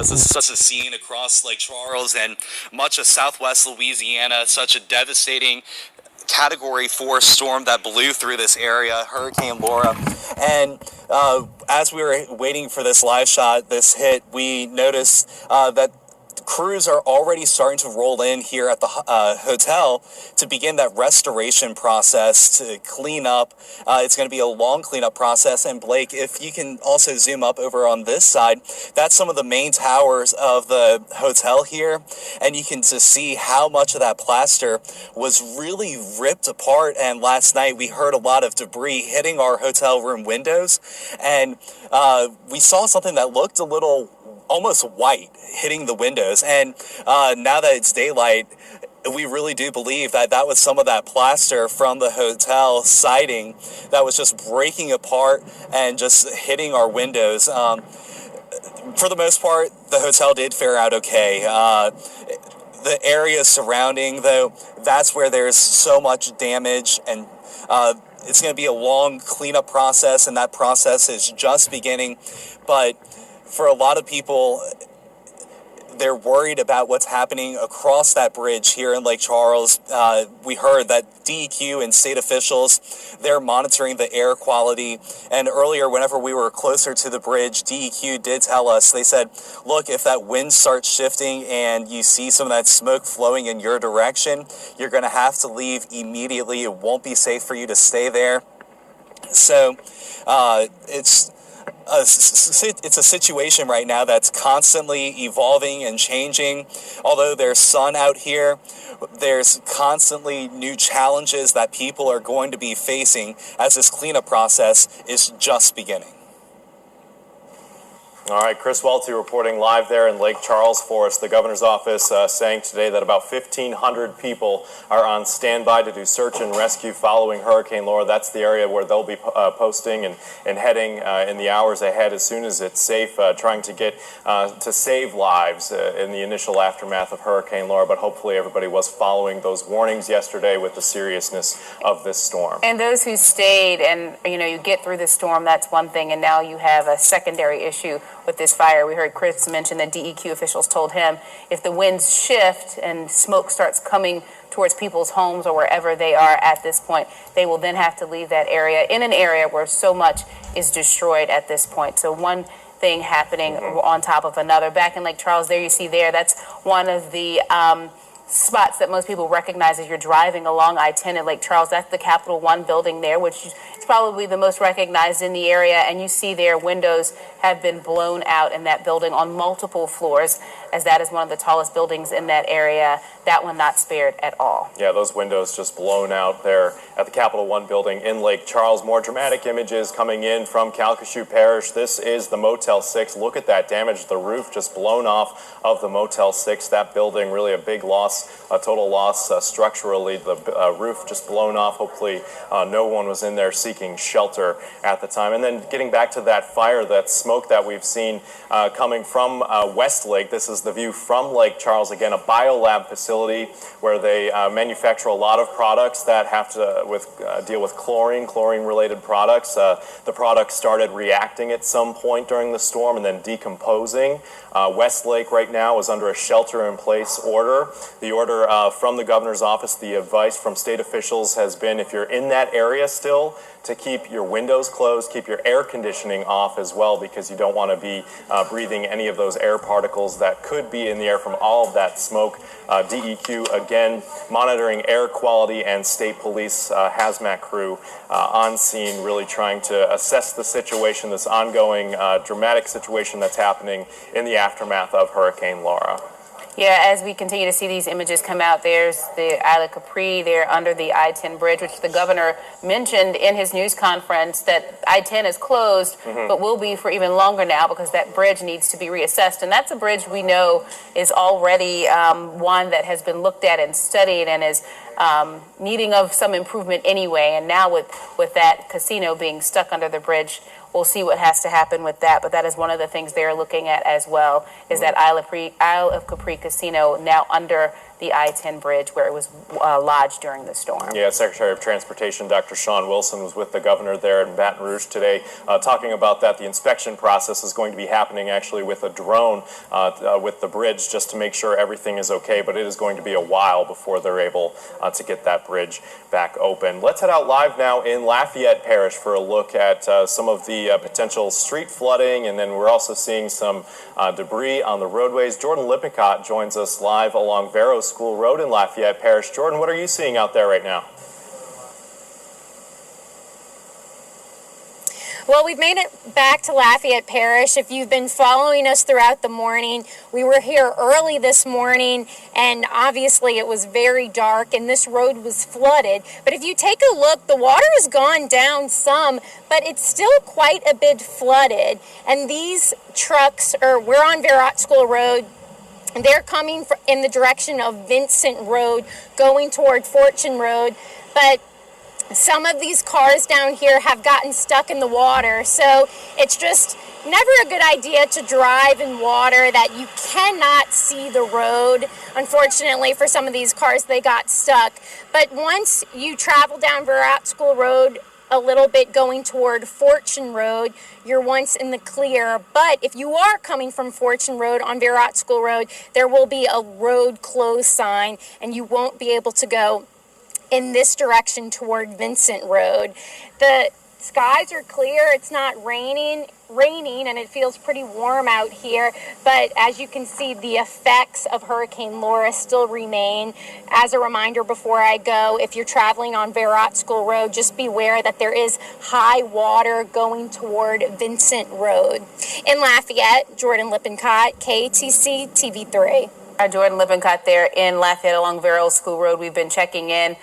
This is such a scene across Lake Charles and much of southwest Louisiana, such a devastating Category 4 storm that blew through this area, Hurricane Laura. And as we were waiting for this live shot, this hit, we noticed that crews are already starting to roll in here at the hotel to begin that restoration process to clean up. It's going to be a long cleanup process. And Blake, if you can also zoom up over on this side, that's some of the main towers of the hotel here. And you can just see how much of that plaster was really ripped apart. And last night we heard a lot of debris hitting our hotel room windows. And we saw something that looked a little almost white hitting the windows. And now that it's daylight, we really do believe that that was some of that plaster from the hotel siding that was just breaking apart and just hitting our windows. For the most part, the hotel did fare out okay. The area surrounding, though, that's where there's so much damage, and it's going to be a long cleanup process, and that process is just beginning. But for a lot of people, they're worried about what's happening across that bridge here in Lake Charles. We heard that DEQ and state officials, they're monitoring the air quality. And earlier, whenever we were closer to the bridge, DEQ did tell us, they said, look, if that wind starts shifting and you see some of that smoke flowing in your direction, you're going to have to leave immediately. It won't be safe for you to stay there. So it's a situation right now that's constantly evolving and changing. Although there's sun out here, there's constantly new challenges that people are going to be facing as this cleanup process is just beginning. All right, Chris Welty reporting live there in Lake Charles for us. The governor's office saying today that about 1,500 people are on standby to do search and rescue following Hurricane Laura. That's the area where they'll be posting and heading in the hours ahead as soon as it's safe, trying to get to save lives in the initial aftermath of Hurricane Laura. But hopefully everybody was following those warnings yesterday with the seriousness of this storm. And those who stayed and, you get through the storm, that's one thing. And now you have a secondary issue with this fire. We heard Chris mention that DEQ officials told him if the winds shift and smoke starts coming towards people's homes or wherever they are at this point, they will then have to leave that area in an area where so much is destroyed at this point. So one thing happening on top of another. Back in Lake Charles, there you see there, that's one of the spots that most people recognize as you're driving along I-10 in Lake Charles. That's the Capital One building there, which is probably the most recognized in the area. And you see their windows have been blown out in that building on multiple floors, as that is one of the tallest buildings in that area. That one not spared at all. Yeah, those windows just blown out there at the Capital One building in Lake Charles. More dramatic images coming in from Calcasieu Parish. This is the Motel 6. Look at that damage. The roof just blown off of the Motel 6. That building, really a big loss, a total loss structurally. The roof just blown off. Hopefully no one was in there seeking shelter at the time. And then getting back to that fire, that smoke that we've seen coming from Westlake. This is the view from Lake Charles. Again, a biolab facility where they manufacture a lot of products that have to deal with chlorine-related products. The product started reacting at some point during the storm and then decomposing. Westlake right now is under a shelter-in-place order. The order from the governor's office, the advice from state officials has been, if you're in that area still, to keep your windows closed, keep your air conditioning off as well, because you don't want to be breathing any of those air particles that could be in the air from all of that smoke. DEQ, again, monitoring air quality, and state police hazmat crew on scene, really trying to assess the situation, this ongoing dramatic situation that's happening in the aftermath of Hurricane Laura. Yeah, as we continue to see these images come out, there's the Isle of Capri there under the I-10 bridge, which the governor mentioned in his news conference that I-10 is closed, but will be for even longer now because that bridge needs to be reassessed. And that's a bridge we know is already one that has been looked at and studied and is needing of some improvement anyway. And now with that casino being stuck under the bridge, we'll see what has to happen with that. But that is one of the things they're looking at as well, is that Isle of Capri casino now under the I-10 bridge where it was lodged during the storm. Yeah, Secretary of Transportation Dr. Sean Wilson was with the governor there in Baton Rouge today talking about that. The inspection process is going to be happening actually with a drone with the bridge just to make sure everything is okay, but it is going to be a while before they're able to get that bridge back open. Let's head out live now in Lafayette Parish for a look at some of the potential street flooding, and then we're also seeing some debris on the roadways. Jordan Lippincott joins us live along Vero School Road in Lafayette Parish. Jordan, what are you seeing out there right now? Well, we've made it back to Lafayette Parish. If you've been following us throughout the morning, we were here early this morning, and obviously it was very dark and this road was flooded. But if you take a look, the water has gone down some, but it's still quite a bit flooded. And these trucks, we're on Verot School Road, and they're coming in the direction of Vincent Road, going toward Fortune Road. But some of these cars down here have gotten stuck in the water, so it's just never a good idea to drive in water that you cannot see the road. Unfortunately, for some of these cars, they got stuck. But once you travel down Verot School Road a little bit going toward Fortune Road, you're once in the clear. But if you are coming from Fortune Road on Verot School Road, there will be a road closed sign, and you won't be able to go in this direction toward Vincent Road. The skies are clear. It's not raining, and it feels pretty warm out here. But as you can see, the effects of Hurricane Laura still remain. As a reminder before I go, if you're traveling on Verot School Road, just beware that there is high water going toward Vincent Road. In Lafayette, Jordan Lippincott, KATC TV3. Jordan Lippincott there in Lafayette along Vero School Road. We've been checking in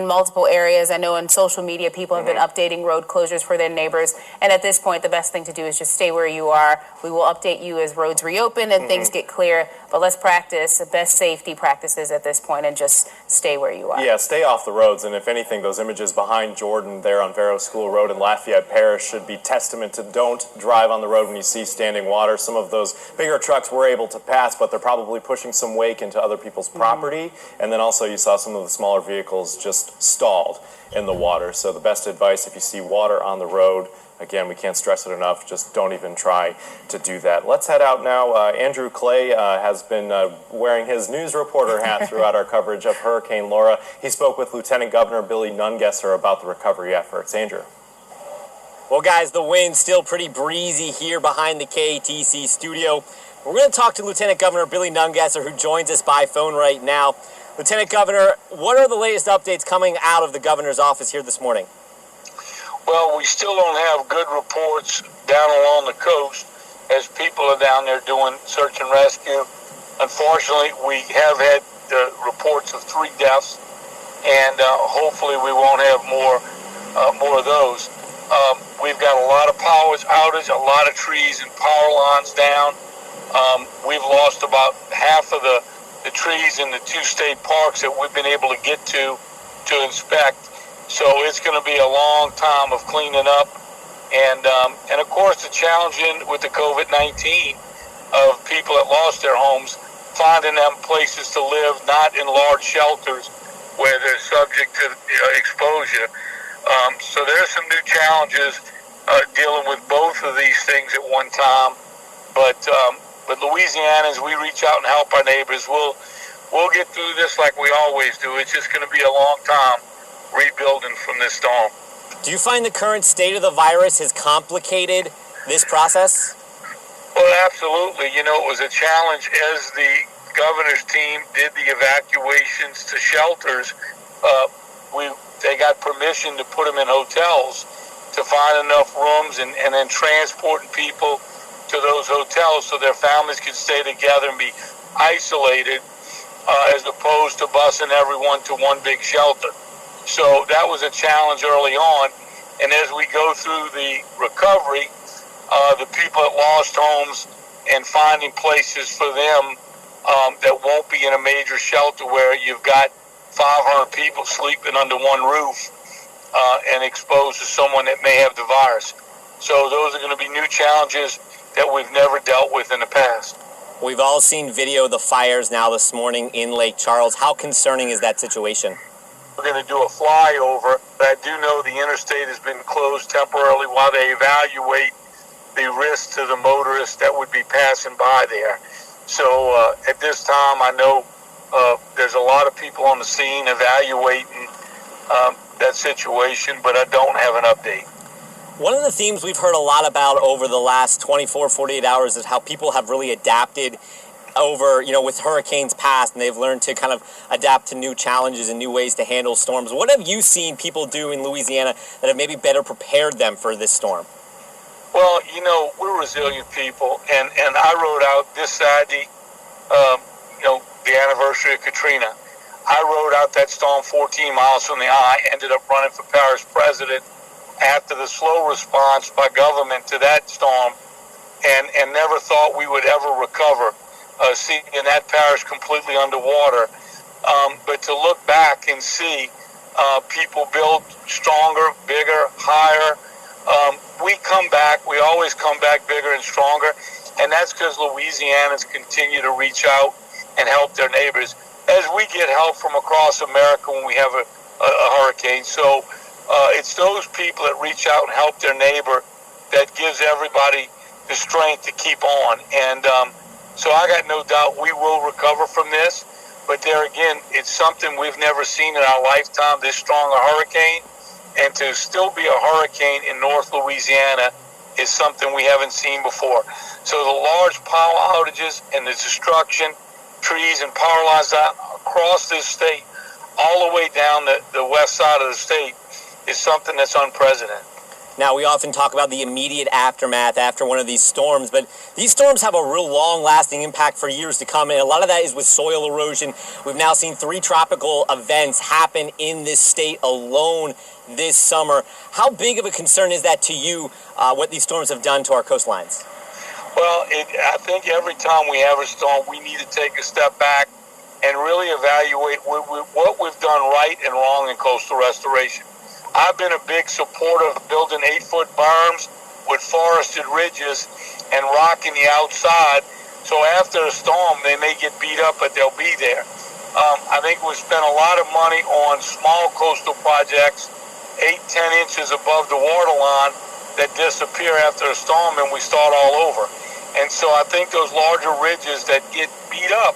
multiple areas. I know on social media people have been updating road closures for their neighbors, and at this point the best thing to do is just stay where you are. We will update you as roads reopen and things get clear, but let's practice the best safety practices at this point and just stay where you are. Yeah, stay off the roads, and if anything, those images behind Jordan there on Vero School Road in Lafayette Parish should be testament to don't drive on the road when you see standing water. Some of those bigger trucks were able to pass, but they're probably pushing some wake into other people's property, and then also you saw some of the smaller vehicles just stalled in the water. So the best advice, if you see water on the road, again, we can't stress it enough, just don't even try to do that. Let's head out now. Andrew Clay has been wearing his news reporter hat throughout our coverage of Hurricane Laura. He spoke with Lieutenant Governor Billy Nungesser about the recovery efforts. Andrew. Well, guys, the wind's still pretty breezy here behind the KATC studio. We're going to talk to Lieutenant Governor Billy Nungesser, who joins us by phone right now. Lieutenant Governor, what are the latest updates coming out of the governor's office here this morning? Well, we still don't have good reports down along the coast as people are down there doing search and rescue. Unfortunately, we have had reports of 3 deaths, and hopefully we won't have more of those. We've got a lot of power outage, a lot of trees and power lines down. We've lost about half of the trees in the 2 state parks that we've been able to get to inspect. So it's going to be a long time of cleaning up. And of course, the challenge with the COVID-19 of people that lost their homes, finding them places to live, not in large shelters where they're subject to exposure. So there's some new challenges dealing with both of these things at one time. But Louisianans, we reach out and help our neighbors. We'll get through this like we always do. It's just going to be a long time rebuilding from this storm. Do you find the current state of the virus has complicated this process? Well, absolutely. You know, it was a challenge as the governor's team did the evacuations to shelters. They got permission to put them in hotels to find enough rooms and then transporting people to those hotels so their families could stay together and be isolated as opposed to busing everyone to one big shelter. So that was a challenge early on. And as we go through the recovery, the people that lost homes and finding places for them that won't be in a major shelter where you've got 500 people sleeping under one roof and exposed to someone that may have the virus. So those are going to be new challenges that we've never dealt with in the past. We've all seen video of the fires now this morning in Lake Charles. How concerning is that situation? We're going to do a flyover, but I do know the interstate has been closed temporarily while they evaluate the risk to the motorists that would be passing by there. So at this time, I know there's a lot of people on the scene evaluating that situation, but I don't have an update. One of the themes we've heard a lot about over the last 24, 48 hours is how people have really adapted over, with hurricanes past, and they've learned to kind of adapt to new challenges and new ways to handle storms. What have you seen people do in Louisiana that have maybe better prepared them for this storm? Well, we're resilient people, and I rode out this Saturday, the anniversary of Katrina. I rode out that storm 14 miles from the eye, ended up running for parish president after the slow response by government to that storm, and never thought we would ever recover, seeing that parish completely underwater. But to look back and see people build stronger, bigger, higher, we come back. We always come back bigger and stronger, and that's because Louisianans continue to reach out and help their neighbors, as we get help from across America when we have a hurricane. So it's those people that reach out and help their neighbor that gives everybody the strength to keep on. And so I got no doubt we will recover from this. But there again, it's something we've never seen in our lifetime, this strong a hurricane. And to still be a hurricane in North Louisiana is something we haven't seen before. So the large power outages and the destruction, trees and power lines across this state, all the way down the west side of the state, is something that's unprecedented. Now, we often talk about the immediate aftermath after one of these storms, but these storms have a real long-lasting impact for years to come, and a lot of that is with soil erosion. We've now seen 3 tropical events happen in this state alone this summer. How big of a concern is that to you, what these storms have done to our coastlines? Well, I think every time we have a storm, we need to take a step back and really evaluate what we've done right and wrong in coastal restoration. I've been a big supporter of building 8-foot berms with forested ridges and rocking the outside, so after a storm they may get beat up, but they'll be there. I think we spent a lot of money on small coastal projects, 8-10 inches above the waterline, that disappear after a storm and we start all over. And so I think those larger ridges that get beat up,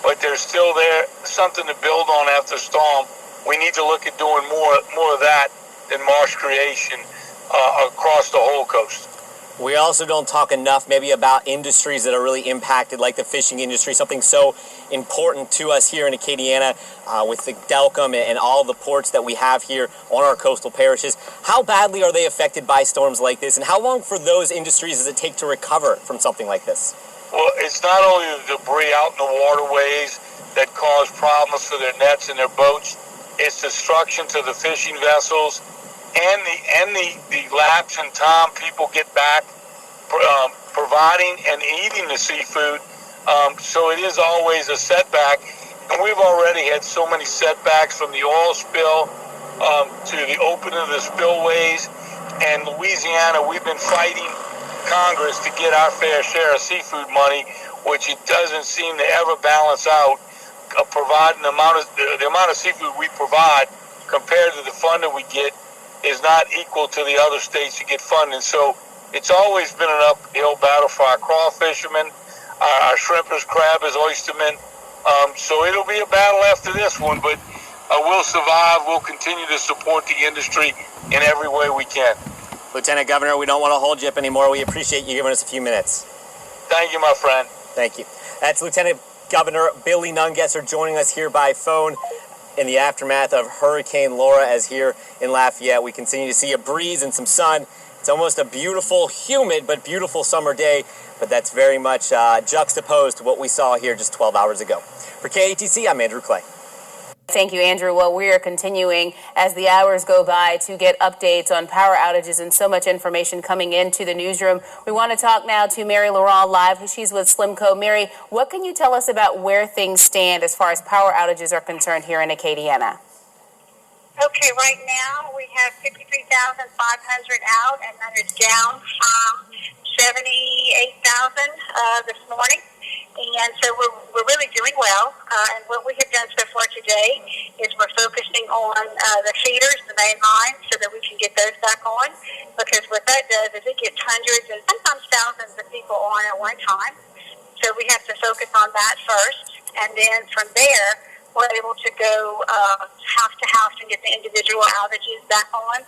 but they're still there, something to build on after a storm. We need to look at doing more of that than marsh creation across the whole coast. We also don't talk enough maybe about industries that are really impacted, like the fishing industry, something so important to us here in Acadiana with the Delcom and all the ports that we have here on our coastal parishes. How badly are they affected by storms like this, and how long for those industries does it take to recover from something like this? Well, it's not only the debris out in the waterways that cause problems for their nets and their boats, it's destruction to the fishing vessels and the lapse in time people get back providing and eating the seafood. So it is always a setback, and we've already had so many setbacks, from the oil spill to the opening of the spillways. And Louisiana, we've been fighting Congress to get our fair share of seafood money, which it doesn't seem to ever balance out. Providing the amount of seafood we provide compared to the funding we get is not equal to the other states that get funding. So it's always been an uphill battle for our crawfishermen, our shrimpers, crabbers, oystermen. So it'll be a battle after this one, but we'll survive. We'll continue to support the industry in every way we can. Lieutenant Governor, we don't want to hold you up anymore. We appreciate you giving us a few minutes. Thank you, my friend. Thank you. That's Lieutenant Governor Billy Nungesser joining us here by phone in the aftermath of Hurricane Laura, as here in Lafayette we continue to see a breeze and some sun. It's almost a beautiful, humid, but beautiful summer day, but that's very much juxtaposed to what we saw here just 12 hours ago. For KATC, I'm Andrew Clay. Thank you, Andrew. Well, we are continuing as the hours go by to get updates on power outages and so much information coming into the newsroom. We want to talk now to Mary Laurent live. She's with Slimco. Mary, what can you tell us about where things stand as far as power outages are concerned here in Acadiana? Okay, right now we have 53,500 out, and that is down from 78,000 this morning. And so we're really doing well. And what we have done so far today is we're focusing on the feeders, the main lines, so that we can get those back on. Because what that does is it gets hundreds and sometimes thousands of people on at one time. So we have to focus on that first. And then from there, we're able to go house to house and get the individual outages back on.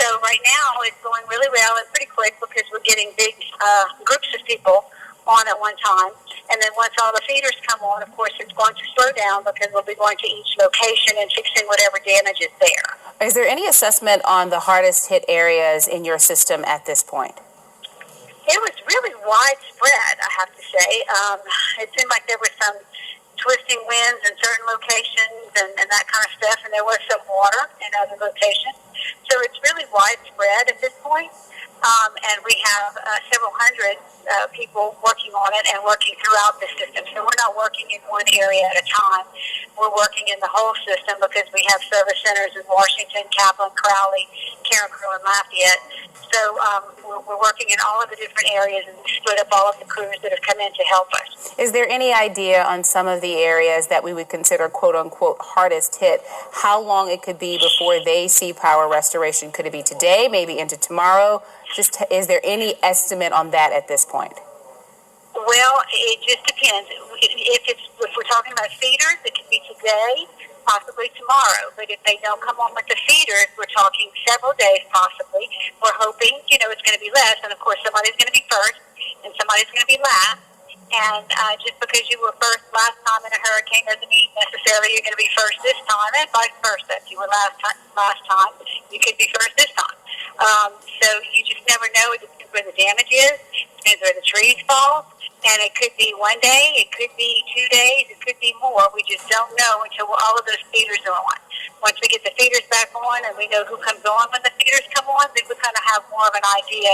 So right now it's going really well and pretty quick because we're getting big groups of people on at one time. And then once all the feeders come on, of course, it's going to slow down because we'll be going to each location and fixing whatever damage is there. Is there any assessment on the hardest hit areas in your system at this point? It was really widespread, I have to say. It seemed like there were some twisting winds in certain locations and that kind of stuff, and there was some water in other locations. So it's really widespread at this point. And we have several hundred people working on it and working throughout the system. So we're not working in one area at a time. We're working in the whole system because we have service centers in Washington, Kaplan, Crowley, Carencro, and Lafayette. So we're working in all of the different areas and split up all of the crews that have come in to help us. Is there any idea on some of the areas that we would consider quote-unquote hardest hit, how long it could be before they see power restoration? Could it be today, maybe into tomorrow? Is there any estimate on that at this point? Well, it just depends. If we're talking about feeders, it could be today, possibly tomorrow. But if they don't come on with the feeders, we're talking several days possibly. We're hoping, it's going to be less. And, of course, somebody's going to be first and somebody's going to be last. And just because you were first last time in a hurricane doesn't mean necessarily you're going to be first this time, and vice versa. If you were last time, you could be first this time. So you just never know. It depends where the damage is. It depends where the trees fall. And it could be one day, it could be 2 days, it could be more. We just don't know until all of those feeders are on. Once we get the feeders back on and we know who comes on when the feeders come on, then we kind of have more of an idea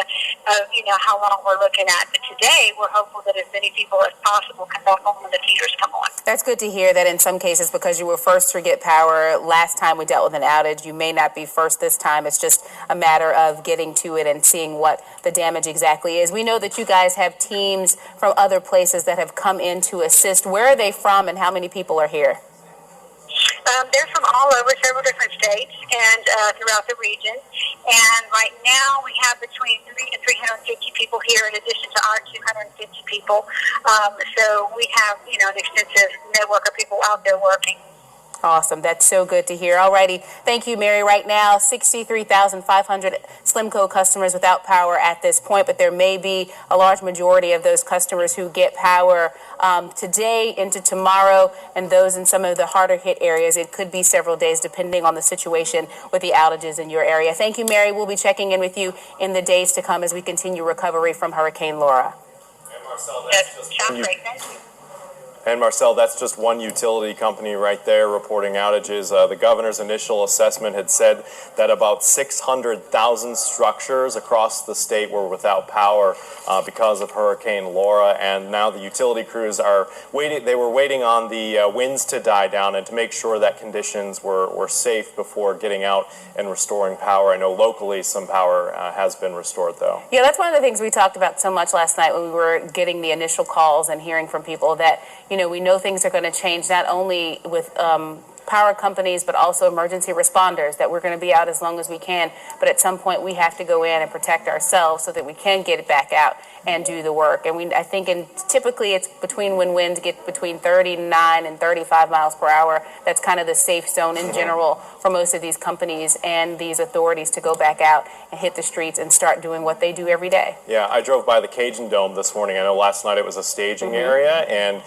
of, how long we're looking at. But today, we're hopeful that as many people as possible come back on when the feeders come on. That's good to hear that in some cases, because you were first to get power last time we dealt with an outage, you may not be first this time. It's just a matter of getting to it and seeing what the damage exactly is. We know that you guys have teams from other places that have come in to assist. Where are they from and how many people are here? They're from all over, several different states and throughout the region. And right now we have between 300 and 350 people here in addition to our 250 people. So we have, an extensive network of people out there working. Awesome. That's so good to hear. All righty. Thank you, Mary. Right now, 63,500 Slimco customers without power at this point, but there may be a large majority of those customers who get power today into tomorrow, and those in some of the harder hit areas, it could be several days depending on the situation with the outages in your area. Thank you, Mary. We'll be checking in with you in the days to come as we continue recovery from Hurricane Laura. And Marcel, Sounds great. Thank you. And Marcel, that's just one utility company right there reporting outages. The governor's initial assessment had said that about 600,000 structures across the state were without power because of Hurricane Laura. And now the utility crews are waiting. They were waiting on the winds to die down and to make sure that conditions were safe before getting out and restoring power. I know locally some power has been restored, though. Yeah, that's one of the things we talked about so much last night when we were getting the initial calls and hearing from people that, we know things are going to change not only with power companies, but also emergency responders, that we're going to be out as long as we can. But at some point, we have to go in and protect ourselves so that we can get it back out and do the work. And I think typically it's between when winds get between 39 and 35 miles per hour. That's kind of the safe zone in general for most of these companies and these authorities to go back out and hit the streets and start doing what they do every day. Yeah, I drove by the Cajun Dome this morning. I know last night it was a staging area, and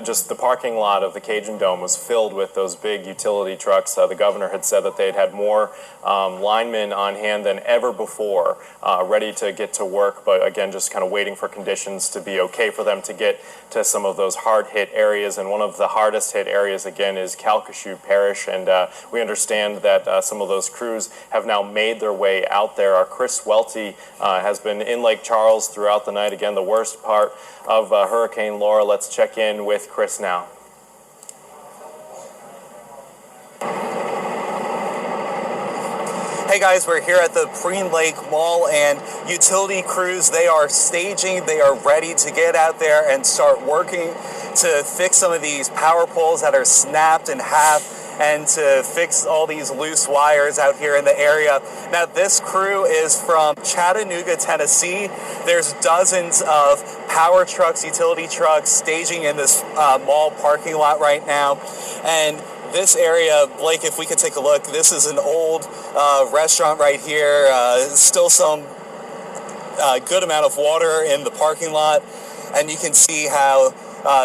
just the parking lot of the Cajun Dome was filled with those big utility trucks. The governor had said that they'd had more linemen on hand than ever before, ready to get to work, but again, just kind of waiting for conditions to be okay for them to get to some of those hard-hit areas. And one of the hardest-hit areas, again, is Calcasieu Parish, and we understand that some of those crews have now made their way out there. Our Chris Welty has been in Lake Charles throughout the night. Again, the worst part of Hurricane Laura. Let's check in with Chris now. Hey guys, we're here at the Preen Lake Mall, and utility crews, they are staging, they are ready to get out there and start working to fix some of these power poles that are snapped in half, and to fix all these loose wires out here in the area. Now, this crew is from Chattanooga, Tennessee. There's dozens of power trucks, utility trucks staging in this mall parking lot right now. And this area, Blake, if we could take a look, this is an old restaurant right here. Still some good amount of water in the parking lot. And you can see how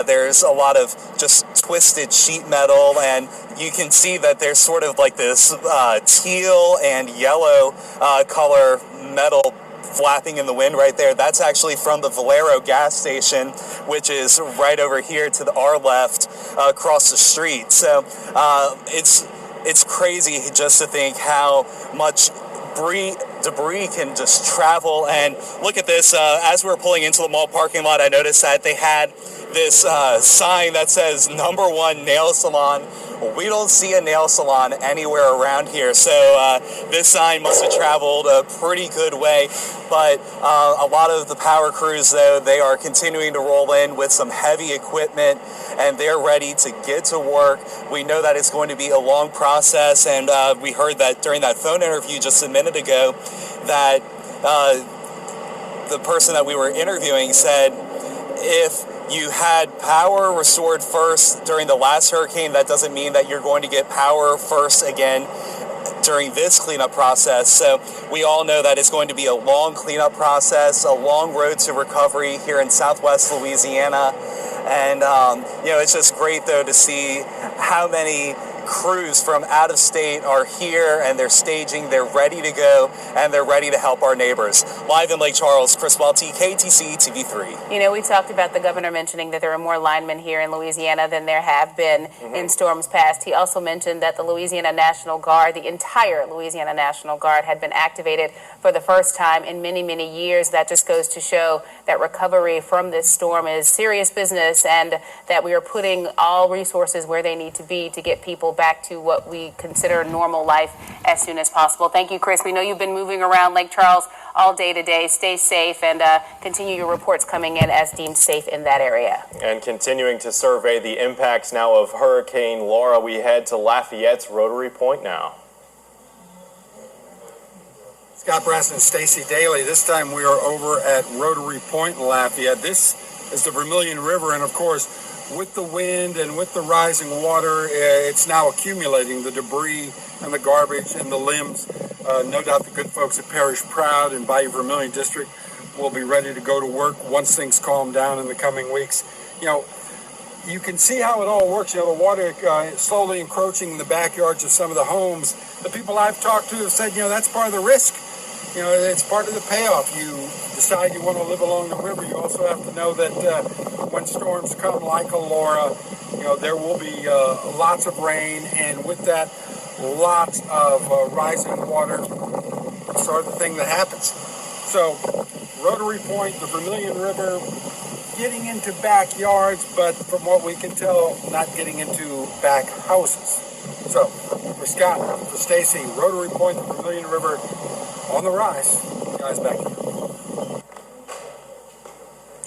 there's a lot of just twisted sheet metal, and you can see that there's sort of like this teal and yellow color metal flapping in the wind right there. That's actually from the Valero gas station, which is right over here to our left across the street. So it's crazy just to think how much debris can just travel. And look at this, as we were pulling into the mall parking lot, I noticed that they had this sign that says #1 nail salon. We don't see a nail salon anywhere around here, so this sign must have traveled a pretty good way. But a lot of the power crews, though, they are continuing to roll in with some heavy equipment, and they're ready to get to work. We know that it's going to be a long process, and we heard that during that phone interview just a minute ago that the person that we were interviewing said if you had power restored first during the last hurricane, that doesn't mean that you're going to get power first again during this cleanup process. So we all know that it's going to be a long cleanup process, a long road to recovery here in Southwest Louisiana. And, it's just great, though, to see how many crews from out of state are here, and they're staging, they're ready to go, and they're ready to help our neighbors. Live in Lake Charles, Chris Welty, KTC TV3. We talked about the governor mentioning that there are more linemen here in Louisiana than there have been in storms past. He also mentioned that the Louisiana National Guard, the entire Louisiana National Guard, had been activated for the first time in many, many years. That just goes to show that recovery from this storm is serious business, and that we are putting all resources where they need to be to get people back to what we consider normal life as soon as possible. Thank you, Chris. We know you've been moving around Lake Charles all day today. Stay safe, and continue your reports coming in as deemed safe in that area. And continuing to survey the impacts now of Hurricane Laura, we head to Lafayette's Rotary Point now. Scott Brass and Stacy Daly. This time we are over at Rotary Point in Lafayette. This is the Vermilion River, and of course, with the wind and with the rising water, it's now accumulating, the debris and the garbage and the limbs. No doubt the good folks at Parish Proud and Bayou Vermilion District will be ready to go to work once things calm down in the coming weeks. You can see how it all works. The water slowly encroaching in the backyards of some of the homes. The people I've talked to have said, that's part of the risk. It's part of the payoff. You decide you want to live along the river. You also have to know that when storms come like a Laura, there will be lots of rain, and with that, lots of rising water, sort of the thing that happens. So, Rotary Point, the Vermilion River, getting into backyards, but from what we can tell, not getting into back houses. So, for Scott, for Stacy, Rotary Point, the Vermilion River, on the rise. Guys, back here.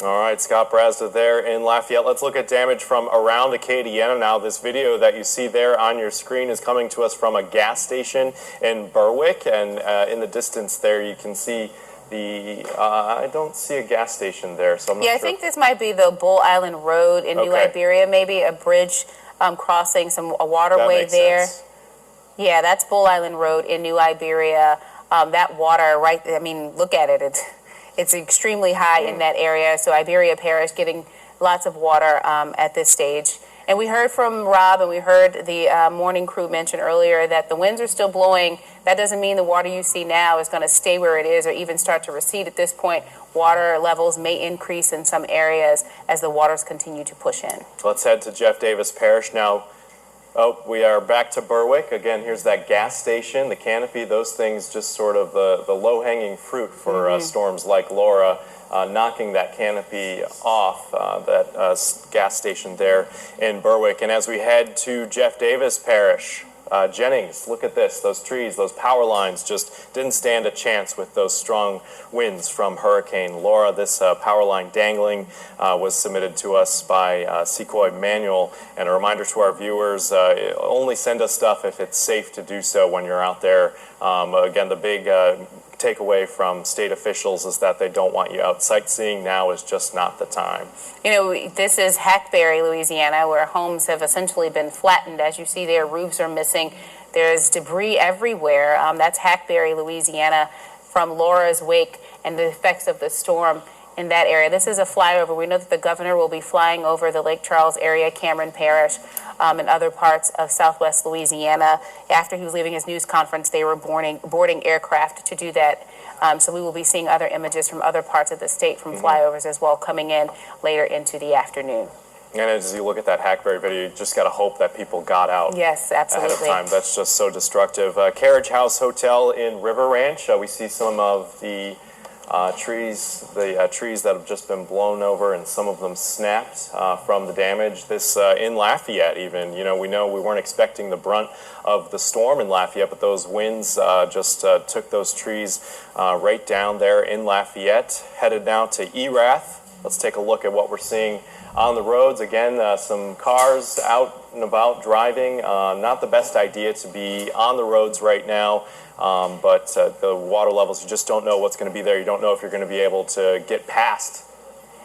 All right, Scott Brazda there in Lafayette. Let's look at damage from around Acadiana now. This video that you see there on your screen is coming to us from a gas station in Berwick, and in the distance there you can see I don't see a gas station there, so I'm not sure. I think this might be the Bull Island Road in New Iberia, maybe a bridge crossing a waterway there. Sense. Yeah, that's Bull Island Road in New Iberia. That water, look at it. It's extremely high in that area. So Iberia Parish getting lots of water at this stage. And we heard from Rob, and we heard the morning crew mention earlier that the winds are still blowing. That doesn't mean the water you see now is going to stay where it is or even start to recede at this point. Water levels may increase in some areas as the waters continue to push in. Let's head to Jeff Davis Parish now. Oh, we are back to Berwick. Again, here's that gas station, the canopy, those things just sort of the low-hanging fruit for storms like Laura, knocking that canopy off, that gas station there in Berwick. And as we head to Jeff Davis Parish, Jennings, look at this. Those trees, those power lines just didn't stand a chance with those strong winds from Hurricane Laura. This power line dangling was submitted to us by Sequoia Manual. And a reminder to our viewers, only send us stuff if it's safe to do so when you're out there. Again, the big takeaway from state officials is that they don't want you out sightseeing. Now is just not the time. You know, this is Hackberry, Louisiana, where homes have essentially been flattened. As you see there, roofs are missing. There's debris everywhere. That's Hackberry, Louisiana, from Laura's wake and the effects of the storm in that area. This is a flyover. We know that the governor will be flying over the Lake Charles area, Cameron Parish, and other parts of southwest Louisiana. After he was leaving his news conference, they were boarding aircraft to do that. So we will be seeing other images from other parts of the state from flyovers as well coming in later into the afternoon. And as you look at that Hackberry video, you just got to hope that people got out. Yes, absolutely. Ahead of time. That's just so destructive. Carriage House Hotel in River Ranch. We see some of the trees that have just been blown over, and some of them snapped from the damage. This in Lafayette, even. You know we weren't expecting the brunt of the storm in Lafayette, but those winds just took those trees right down there in Lafayette. Headed now to Erath. Let's take a look at what we're seeing on the roads. Again, some cars out and about driving. Not the best idea to be on the roads right now. But the water levels, you just don't know what's going to be there. You don't know if you're going to be able to get past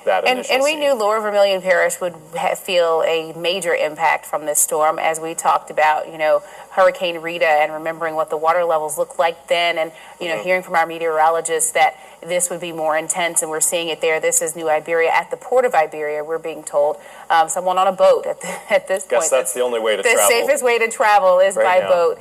that initial And we scene. knew Lower Vermilion Parish would feel a major impact from this storm, as we talked about, you know, Hurricane Rita, and remembering what the water levels looked like then, and, you know, hearing from our meteorologists that this would be more intense, and we're seeing it there. This is New Iberia, at the port of Iberia, we're being told. Someone on a boat at this point. Guess that's the only way to travel. The safest way to travel is right by now. boat.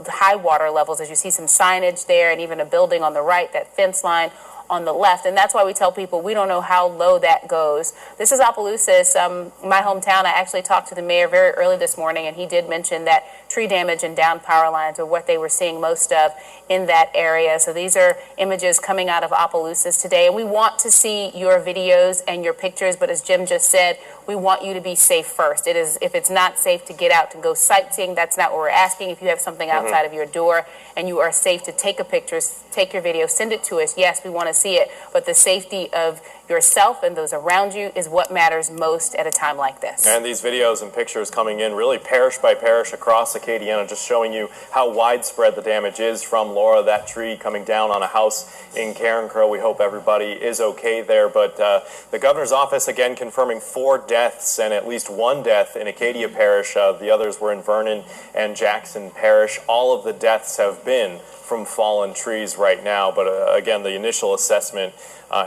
High water levels, as you see some signage there, and even a building on the right, that fence line on the left, and that's why we tell people we don't know how low that goes. This is Opelousas, my hometown. I actually talked to the mayor very early this morning, and he did mention that tree damage and downed power lines are what they were seeing most of in that area. So these are images coming out of Opelousas today, and we want to see your videos and your pictures, but as Jim just said, we want you to be safe first. If it's not safe to get out to go sightseeing, that's not what we're asking. If you have something outside of your door and you are safe to take a picture, take your video, send it to us. Yes, we want to see it, but the safety of yourself and those around you is what matters most at a time like this. And these videos and pictures coming in really parish by parish across Acadiana, just showing you how widespread the damage is from Laura. That tree coming down on a house in Carencro. We hope everybody is okay there. But the governor's office again confirming 4 deaths and at least 1 death in Acadia Parish. The others were in Vernon and Jackson Parish. All of the deaths have been from fallen trees right now. But again, the initial assessment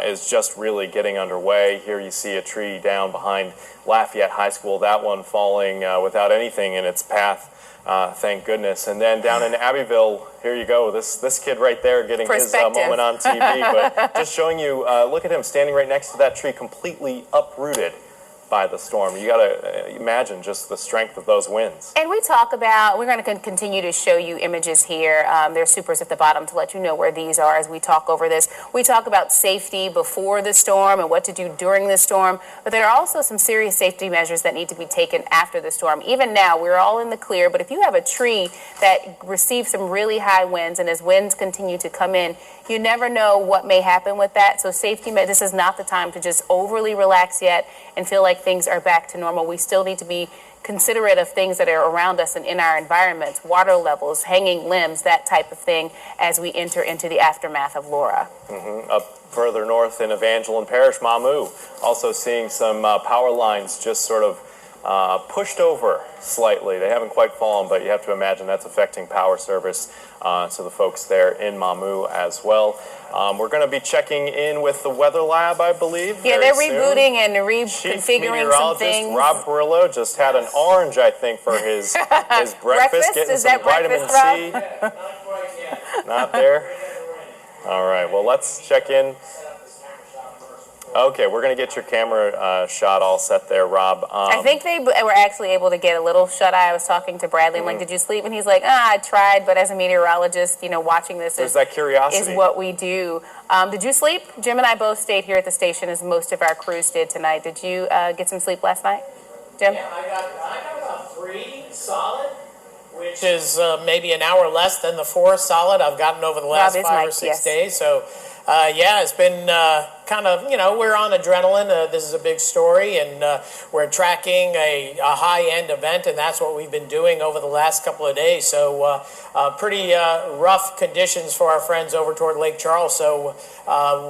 is just really getting underway. Here you see a tree down behind Lafayette High School, that one falling without anything in its path, thank goodness. And then down in Abbeville, here you go, this kid right there getting his moment on TV, but just showing you, look at him standing right next to that tree, completely uprooted by the storm. You got to imagine just the strength of those winds. And we talk about, we're going to continue to show you images here. There's supers at the bottom to let you know where these are as we talk over this. We talk about safety before the storm and what to do during the storm, but there are also some serious safety measures that need to be taken after the storm. Even now, we're all in the clear, but if you have a tree that receives some really high winds, and as winds continue to come in, you never know what may happen with that. So safety, this is not the time to just overly relax yet and feel like things are back to normal. We still need to be considerate of things that are around us and in our environments, water levels, hanging limbs, that type of thing, as we enter into the aftermath of Laura. Up further north in Evangeline Parish, Mamou, also seeing some power lines just sort of pushed over slightly. They haven't quite fallen, but you have to imagine that's affecting power service to the folks there in Mamou as well. We're going to be checking in with the weather lab, I believe. Yeah, they're soon. rebooting and Chief reconfiguring some meteorologist things. Rob Perillo just had an orange, I think, for his breakfast. Getting Is some that vitamin breakfast, C. Not there? All right, well, let's check in. Okay, we're going to get your camera shot all set there, Rob. I think they were actually able to get a little shut-eye. I was talking to Bradley. I'm like, did you sleep? And he's like, I tried, but as a meteorologist, you know, watching this There's that curiosity. is what we do. Did you sleep? Jim and I both stayed here at the station, as most of our crews did tonight. Did you get some sleep last night, Jim? Yeah, I got about 3 solid, which is maybe an hour less than the 4 solid I've gotten over the last 5 or 6 days. So, yeah, it's been kind of, we're on adrenaline. This is a big story, and we're tracking a high-end event, and that's what we've been doing over the last couple of days. So pretty rough conditions for our friends over toward Lake Charles. So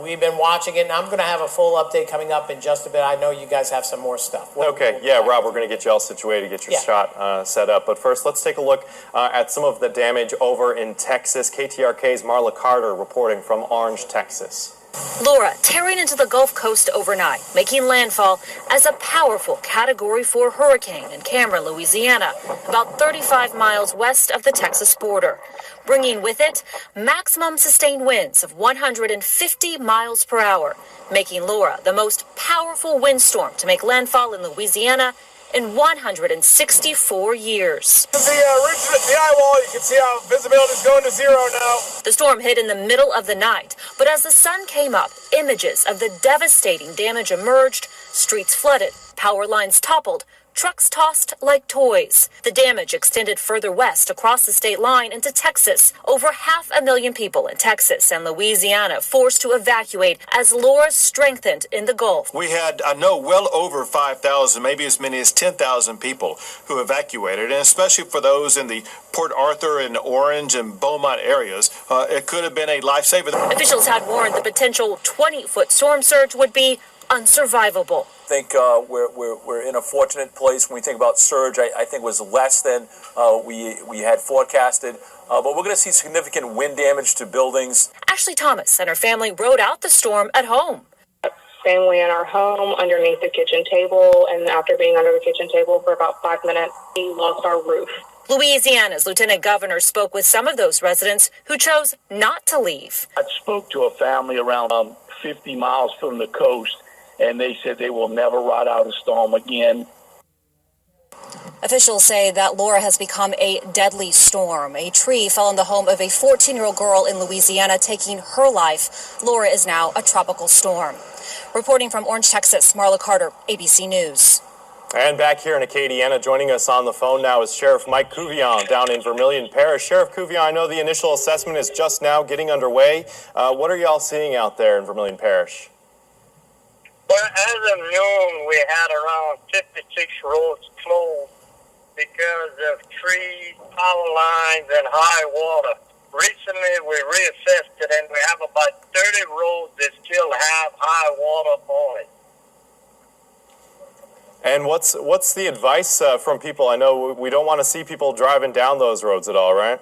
we've been watching it, and I'm going to have a full update coming up in just a bit. I know you guys have some more stuff. Okay, yeah, Rob, we're going to get you all situated, get your shot set up. But first, let's take a look at some of the damage over in Texas. KTRK's Marla Carter reporting from Orange, Texas. Laura tearing into the Gulf Coast overnight, making landfall as a powerful Category 4 hurricane in Cameron, Louisiana, about 35 miles west of the Texas border, bringing with it maximum sustained winds of 150 miles per hour, making Laura the most powerful windstorm to make landfall in Louisiana in 164 years. The eye wall, you can see how visibility is going to zero now. The storm hit in the middle of the night, but as the sun came up, images of the devastating damage emerged, streets flooded, power lines toppled, trucks tossed like toys. The damage extended further west across the state line into Texas. Over 500,000 people in Texas and Louisiana forced to evacuate as Laura strengthened in the Gulf. We had, I know, well over 5,000, maybe as many as 10,000 people who evacuated, and especially for those in the Port Arthur and Orange and Beaumont areas, it could have been a lifesaver. Officials had warned the potential 20-foot storm surge would be unsurvivable. I think we're in a fortunate place when we think about surge. I think it was less than we had forecasted, but we're going to see significant wind damage to buildings. Ashley Thomas and her family rode out the storm at home. Family in our home underneath the kitchen table, and after being under the kitchen table for about 5 minutes, we lost our roof. Louisiana's lieutenant governor spoke with some of those residents who chose not to leave. I spoke to a family around 50 miles from the coast, and they said they will never ride out a storm again. Officials say that Laura has become a deadly storm. A tree fell on the home of a 14-year-old girl in Louisiana, taking her life. Laura is now a tropical storm. Reporting from Orange, Texas, Marla Carter, ABC News. And back here in Acadiana, joining us on the phone now is Sheriff Mike Couvion down in Vermilion Parish. Sheriff Couvion, I know the initial assessment is just now getting underway. What are y'all seeing out there in Vermilion Parish? Well, as of noon, we had around 56 roads closed because of trees, power lines, and high water. Recently, we reassessed it, and we have about 30 roads that still have high water on it. And what's the advice from people? I know we don't want to see people driving down those roads at all, right?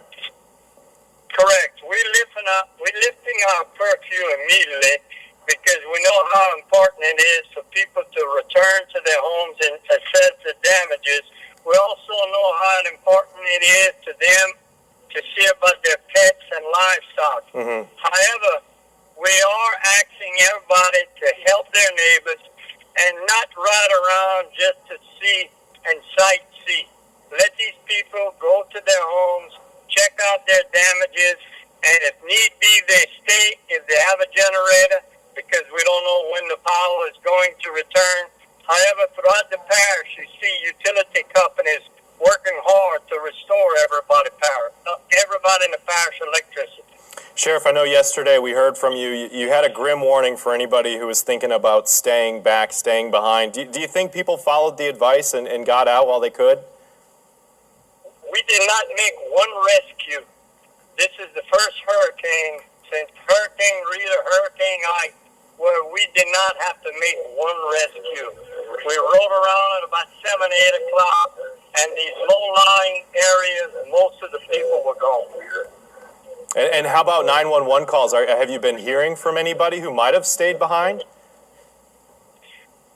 Correct. We're lifting our curfew immediately because we know how important it is for people to return to their homes and assess the damages. We also know how important it is to them to see about their pets and livestock. Mm-hmm. However, we are asking everybody to help their neighbors and not ride around just to see and sightsee. Let these people go to their homes, check out their damages, and if need be, they stay if they have a generator, because we don't know when the power is going to return. However, throughout the parish, you see utility companies working hard to restore everybody in the parish electricity. Sheriff, I know yesterday we heard from you. You had a grim warning for anybody who was thinking about staying back, staying behind. Do you think people followed the advice and got out while they could? We did not make one rescue. This is the first hurricane since Hurricane Rita, Hurricane Ike, where we did not have to make one rescue. We rode around at about 7, 8 o'clock, and these low-lying areas, most of the people were gone. And how about 911 calls? Have you been hearing from anybody who might have stayed behind?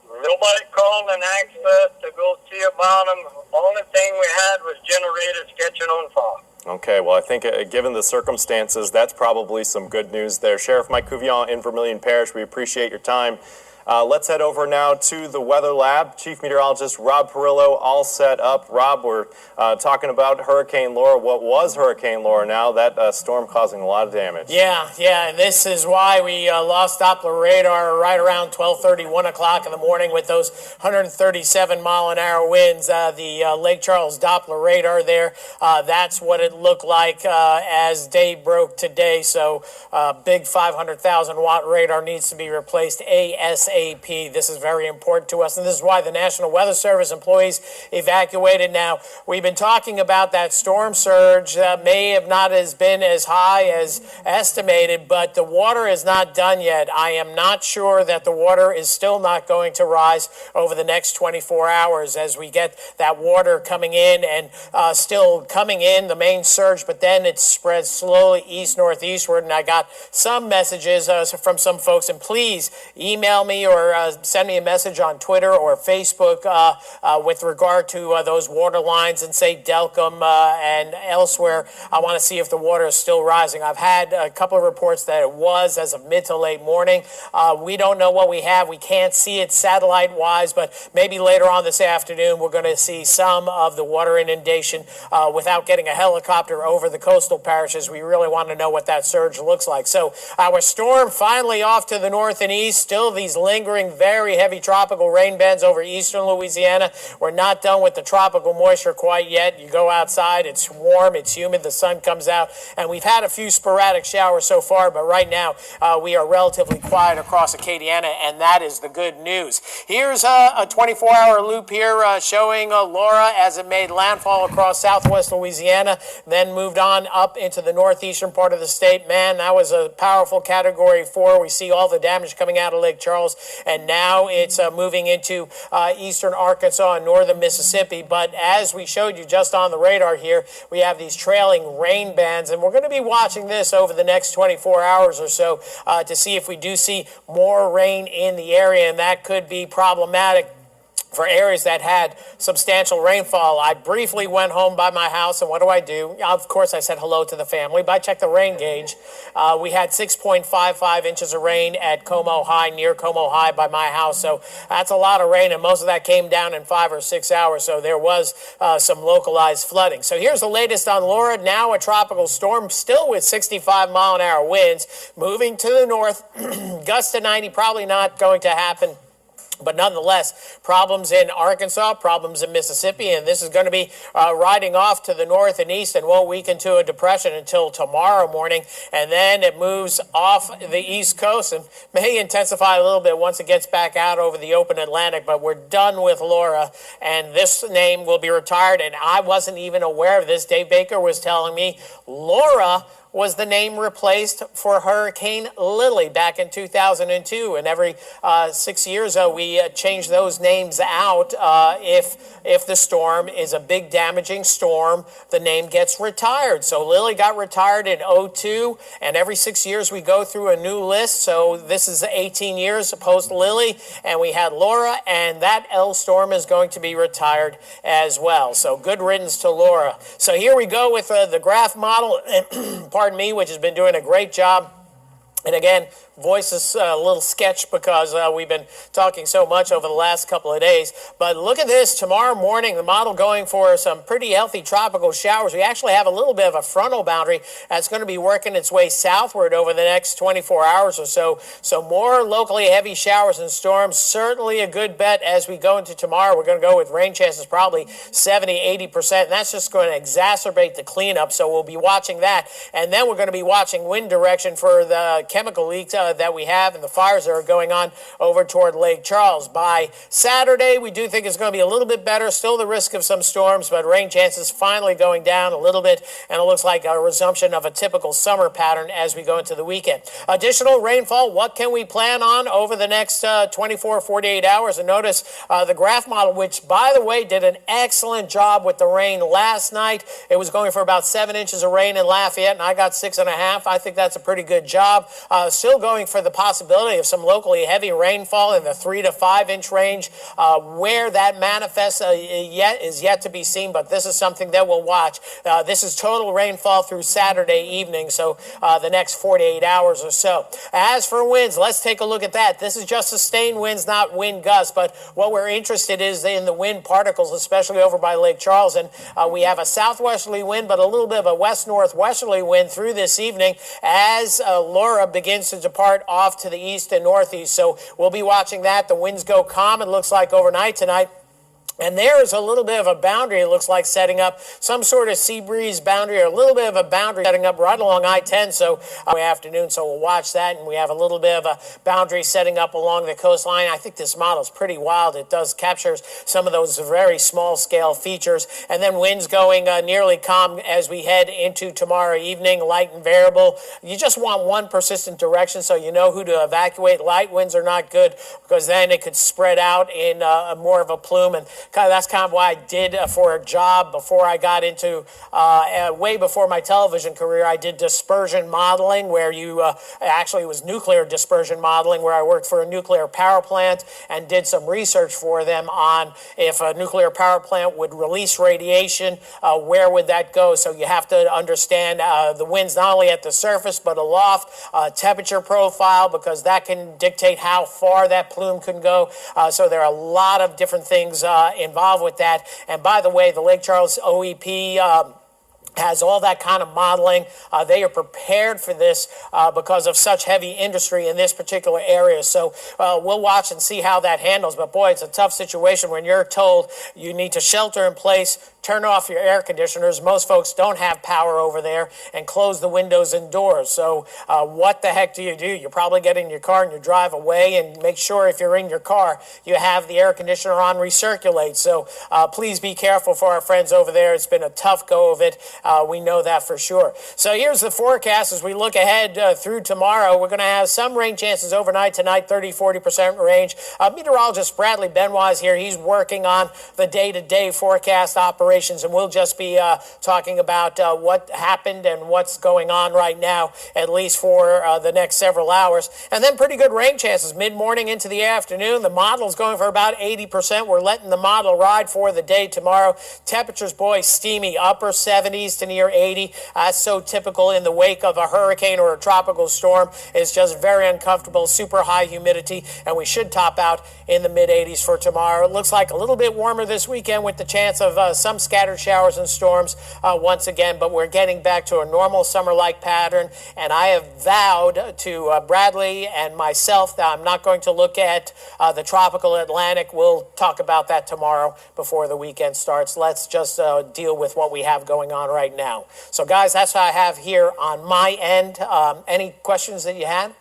Nobody called and asked us to go see about them. The only thing we had was generators catching on fire. Okay, well, I think given the circumstances, that's probably some good news there. Sheriff Mike Couvion in Vermilion Parish, we appreciate your time. Let's head over now to the Weather Lab. Chief Meteorologist Rob Perillo all set up. Rob, we're talking about Hurricane Laura. What was Hurricane Laura now? That storm causing a lot of damage. Yeah, and this is why we lost Doppler radar right around 12:30, 1 o'clock in the morning with those 137-mile-an-hour winds. The Lake Charles Doppler radar there, that's what it looked like as day broke today. So big 500,000-watt radar needs to be replaced ASAP. This is very important to us, and this is why the National Weather Service employees evacuated. Now, we've been talking about that storm surge that may have not been as high as estimated, but the water is not done yet. I am not sure that the water is still not going to rise over the next 24 hours as we get that water coming in and still coming in, the main surge, but then it spreads slowly east-northeastward, and I got some messages from some folks, and please email me or send me a message on Twitter or Facebook with regard to those water lines in, say, Delcom and elsewhere. I want to see if the water is still rising. I've had a couple of reports that it was as of mid to late morning. We don't know what we have. We can't see it satellite-wise, but maybe later on this afternoon we're going to see some of the water inundation without getting a helicopter over the coastal parishes. We really want to know what that surge looks like. So our storm finally off to the north and east. Still these lingering, very heavy tropical rain bands over eastern Louisiana. We're not done with the tropical moisture quite yet. You go outside, it's warm, it's humid, the sun comes out, and we've had a few sporadic showers so far, but right now we are relatively quiet across Acadiana, and that is the good news. Here's a 24-hour loop here showing Laura as it made landfall across southwest Louisiana, then moved on up into the northeastern part of the state. Man, that was a powerful Category 4. We see all the damage coming out of Lake Charles, and now it's moving into eastern Arkansas and northern Mississippi. But as we showed you just on the radar here, we have these trailing rain bands, and we're going to be watching this over the next 24 hours or so to see if we do see more rain in the area, and that could be problematic for areas that had substantial rainfall. I briefly went home by my house, and what do? Of course, I said hello to the family, but I checked the rain gauge. We had 6.55 inches of rain at Como High, near Como High by my house, so that's a lot of rain, and most of that came down in 5 or 6 hours, so there was some localized flooding. So here's the latest on Laura, now a tropical storm, still with 65-mile-an-hour winds, moving to the north, gusts to 90, probably not going to happen. But nonetheless, problems in Arkansas, problems in Mississippi, and this is going to be riding off to the north and east and won't weaken to a depression until tomorrow morning. And then it moves off the east coast and may intensify a little bit once it gets back out over the open Atlantic. But we're done with Laura, and this name will be retired. And I wasn't even aware of this. Dave Baker was telling me Laura was the name replaced for Hurricane Lily back in 2002. And every 6 years we change those names out. If the storm is a big damaging storm, the name gets retired. So Lily got retired in 2002, and every 6 years we go through a new list. So this is 18 years post Lily, and we had Laura, and that L storm is going to be retired as well. So good riddance to Laura. So here we go with the graph model. Pardon me, which has been doing a great job. And again, voice is a little sketch because we've been talking so much over the last couple of days. But look at this. Tomorrow morning, the model going for some pretty healthy tropical showers. We actually have a little bit of a frontal boundary that's going to be working its way southward over the next 24 hours or so. So more locally heavy showers and storms. Certainly a good bet as we go into tomorrow. We're going to go with rain chances probably 70-80%. And that's just going to exacerbate the cleanup. So we'll be watching that. And then we're going to be watching wind direction for the chemical leaks that we have and the fires that are going on over toward Lake Charles. By Saturday, we do think it's going to be a little bit better. Still the risk of some storms, but rain chances finally going down a little bit, and it looks like a resumption of a typical summer pattern as we go into the weekend. Additional rainfall, what can we plan on over the next 24, 48 hours? And notice the graph model, which, by the way, did an excellent job with the rain last night. It was going for about 7 inches of rain in Lafayette, and I got 6.5. I think that's a pretty good job. Still going going for the possibility of some locally heavy rainfall in the 3 to 5 inch range. Where that manifests is yet to be seen, but this is something that we'll watch. This is total rainfall through Saturday evening, so the next 48 hours or so. As for winds, let's take a look at that. This is just sustained winds, not wind gusts, but what we're interested is in the wind particles, especially over by Lake Charles. And we have a southwesterly wind, but a little bit of a west-northwesterly wind through this evening as Laura begins to depart off to the east and northeast. So we'll be watching that. The winds go calm, it looks like, overnight tonight. And there is a little bit of a boundary, it looks like, setting up some sort of sea breeze boundary, or a little bit of a boundary setting up right along I-10 afternoon. So we'll watch that. And we have a little bit of a boundary setting up along the coastline. I think this model is pretty wild. It does capture some of those very small scale features. And then winds going nearly calm as we head into tomorrow evening, light and variable. You just want one persistent direction so you know who to evacuate. Light winds are not good because then it could spread out in more of a plume. And that's kind of why I did for a job before I got into, way before my television career, I did dispersion modeling, where actually it was nuclear dispersion modeling, where I worked for a nuclear power plant and did some research for them on if a nuclear power plant would release radiation, where would that go? So you have to understand the winds not only at the surface but aloft, temperature profile, because that can dictate how far that plume can go. So there are a lot of different things involved with that. And by the way, the Lake Charles OEP has all that kind of modeling. They are prepared for this because of such heavy industry in this particular area. So we'll watch and see how that handles. But boy, it's a tough situation when you're told you need to shelter in place, turn off your air conditioners. Most folks don't have power over there, and close the windows and doors. So what the heck do? You probably get in your car and you drive away, and make sure if you're in your car, you have the air conditioner on recirculate. So please be careful for our friends over there. It's been a tough go of it. We know that for sure. So here's the forecast as we look ahead through tomorrow. We're going to have some rain chances overnight tonight, 30-40% range. Meteorologist Bradley Benoit is here. He's working on the day-to-day forecast operations, and we'll just be talking about what happened and what's going on right now, at least for the next several hours. And then pretty good rain chances mid-morning into the afternoon. The model's going for about 80%. We're letting the model ride for the day tomorrow. Temperatures, boy, steamy, upper 70s to near 80. That's so typical in the wake of a hurricane or a tropical storm. It's just very uncomfortable, super high humidity, and we should top out in the mid-80s for tomorrow. It looks like a little bit warmer this weekend with the chance of some scattered showers and storms once again, but we're getting back to a normal summer-like pattern, and I have vowed to Bradley and myself that I'm not going to look at the tropical Atlantic. We'll talk about that tomorrow before the weekend starts. Let's just deal with what we have going on right now. So, guys, that's what I have here on my end. Any questions that you had?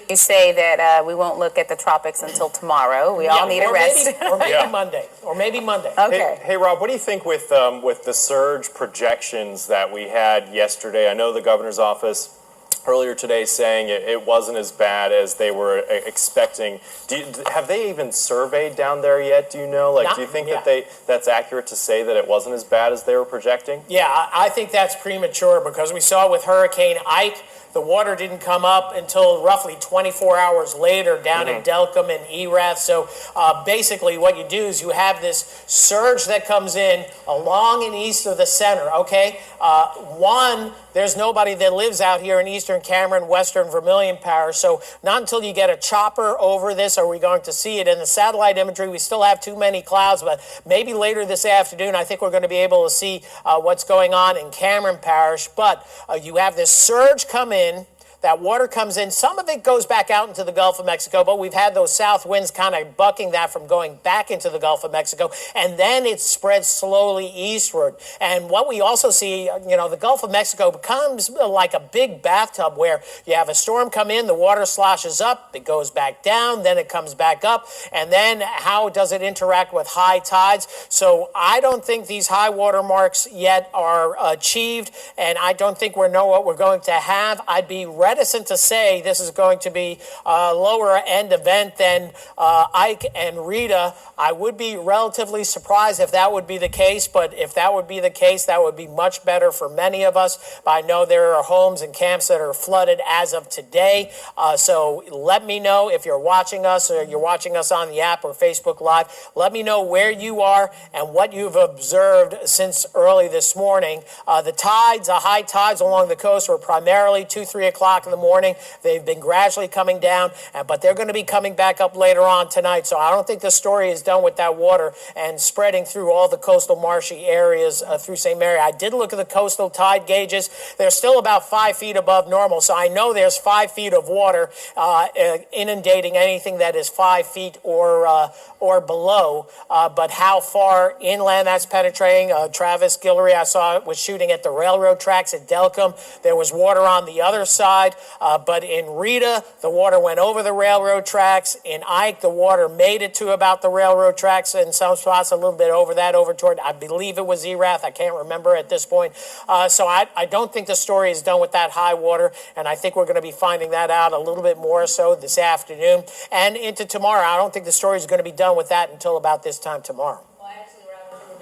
You say that we won't look at the tropics until tomorrow. We all need a rest. Maybe Monday. Okay. Hey, Rob, what do you think with the surge projections that we had yesterday? I know the governor's office earlier today saying it wasn't as bad as they were expecting. Have they even surveyed down there yet? Do you know? Do you think that's accurate to say that it wasn't as bad as they were projecting? Yeah, I think that's premature, because we saw with Hurricane Ike, the water didn't come up until roughly 24 hours later down in Delcom and Erath. So basically what you do is you have this surge that comes in along and east of the center, okay? There's nobody that lives out here in eastern Cameron, western Vermilion Parish, so not until you get a chopper over this are we going to see it. In the satellite imagery, we still have too many clouds, but maybe later this afternoon I think we're going to be able to see what's going on in Cameron Parish. But you have this surge come in. That water comes in. Some of it goes back out into the Gulf of Mexico, but we've had those south winds kind of bucking that from going back into the Gulf of Mexico, and then it spreads slowly eastward. And what we also see, the Gulf of Mexico becomes like a big bathtub where you have a storm come in, the water sloshes up, it goes back down, then it comes back up, and then how does it interact with high tides? So I don't think these high water marks yet are achieved, and I don't think we know what we're going to have. I'd be ready reticent to say this is going to be a lower end event than Ike and Rita. I would be relatively surprised if that would be the case, but if that would be the case, that would be much better for many of us. But I know there are homes and camps that are flooded as of today. So let me know if you're watching us or you're watching us on the app or Facebook Live. Let me know where you are and what you've observed since early this morning. The tides, the high tides along the coast were primarily 2-3 o'clock in the morning. They've been gradually coming down, but they're going to be coming back up later on tonight. So I don't think the story is done with that water and spreading through all the coastal marshy areas through St. Mary. I did look at the coastal tide gauges. They're still about 5 feet above normal. So I know there's 5 feet of water inundating anything that is 5 feet or below. But how far inland that's penetrating, Travis Guillory, I saw, was shooting at the railroad tracks at Delcombe. There was water on the other side. But in Rita, the water went over the railroad tracks. In Ike, the water made it to about the railroad tracks. In some spots, a little bit over that, over toward, I believe it was Erath. I can't remember at this point. So I don't think the story is done with that high water. And I think we're going to be finding that out a little bit more so this afternoon and into tomorrow. I don't think the story is going to be done with that until about this time tomorrow.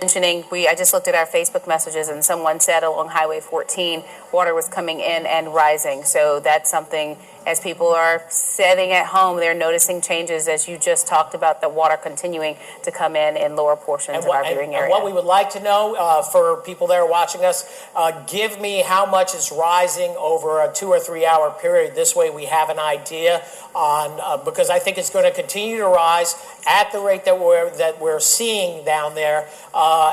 Mentioning, I just looked at our Facebook messages and someone said along Highway 14, water was coming in and rising. So that's something, as people are sitting at home, they're noticing changes, as you just talked about, the water continuing to come in lower portions of our viewing area. And what we would like to know for people that are watching us, give me how much is rising over a 2 or 3 hour period. This way we have an idea on, because I think it's going to continue to rise at the rate that we're seeing down there,